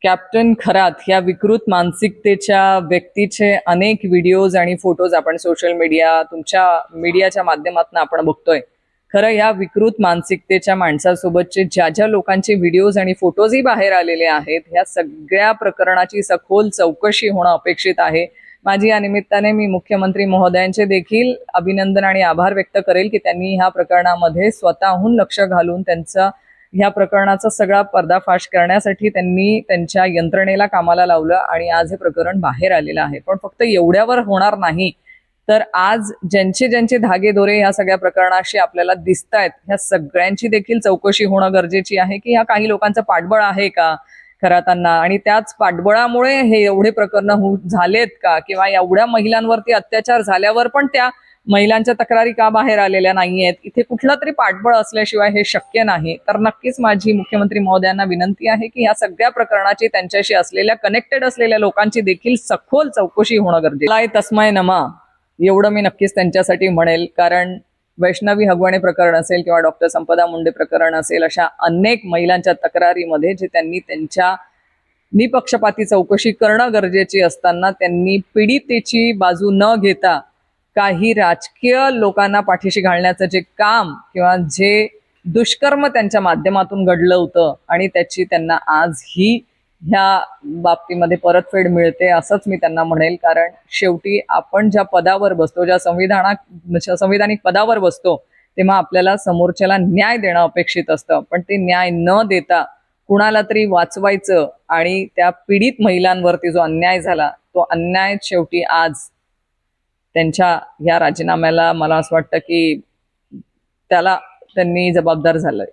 Captain Kharat या विकृत मानसिकतेच्या व्यक्तीचे अनेक व्हिडिओज आणि फोटोज आपण सोशल मीडिया तुमच्या मीडियाच्या माध्यमातून आपण बघतोय. खरं या विकृत मानसिकतेच्या माणसासोबतचे ज्या लोकांचे व्हिडिओज आणि फोटोजही बाहेर आलेले आहेत, ह्या सगळ्या प्रकरणाची सखोल चौकशी होणं अपेक्षित आहे. माझी या निमित्ताने मी मुख्यमंत्री महोदयांचे देखील अभिनंदन आणि आभार व्यक्त करेल की त्यांनी ह्या प्रकरणामध्ये स्वतःहून लक्ष घालून त्यांचा ह्या प्रकरणाचा सगळा पर्दाफाश करण्यासाठी त्यांनी त्यांच्या यंत्रणेला कामाला लावलं आणि आज हे प्रकरण बाहेर आलेलं आहे. पण फक्त एवढ्यावर होणार नाही, तर आज ज्यांचे धागेदोरे ह्या सगळ्या प्रकरणाशी आपल्याला दिसत आहेत, ह्या सगळ्यांची देखील चौकशी होणं गरजेची आहे की ह्या काही लोकांचं पाठबळ आहे का खरातांना, आणि त्याच पाठबळामुळे हे एवढे प्रकरण झालेत का, किंवा एवढ्या महिलांवरती अत्याचार झाल्यावर पण त्या महिलांच्या तक्रारी का बाहेर आलेल्या नाहीयेत. इथे कुठलं तरी पाठबळ असल्याशिवाय हे शक्य नाही. तर नक्कीच माझी मुख्यमंत्री महोदयांना विनंती आहे की या सगळ्या प्रकरणाची त्यांच्याशी असलेल्या कनेक्टेड असलेल्या लोकांची देखील सखोल चौकशी होणं गरजेचं आहे. तस्मै नमा एवढं मी नक्कीच त्यांच्यासाठी म्हणेल, कारण वैष्णवी हगवणे प्रकरण असेल किंवा डॉक्टर संपदा मुंडे प्रकरण असेल, अशा अनेक महिलांच्या तक्रारीमध्ये जे त्यांनी त्यांच्या निपक्षपाती चौकशी करणं गरजेची असताना त्यांनी पीडितेची बाजू न घेता काही राजकीय लोकांना पाठीशी घालण्याचं जे काम किंवा जे दुष्कर्म त्यांच्या माध्यमातून घडलं होतं आणि त्याची त्यांना आजही ह्या बाबतीमध्ये परतफेड मिळते असंच मी त्यांना म्हणेल. कारण शेवटी आपण ज्या पदावर बसतो, ज्या संविधानिक पदावर बसतो, तेव्हा आपल्याला समोरच्याला न्याय देणं अपेक्षित असतं. पण ते न्याय न देता कुणाला तरी वाचवायचं आणि त्या पीडित महिलांवरती जो अन्याय झाला तो अन्याय शेवटी आज त्यांच्या या राजीनाम्याला मला असं वाटतं की त्याला त्यांनी जबाबदार झालंय.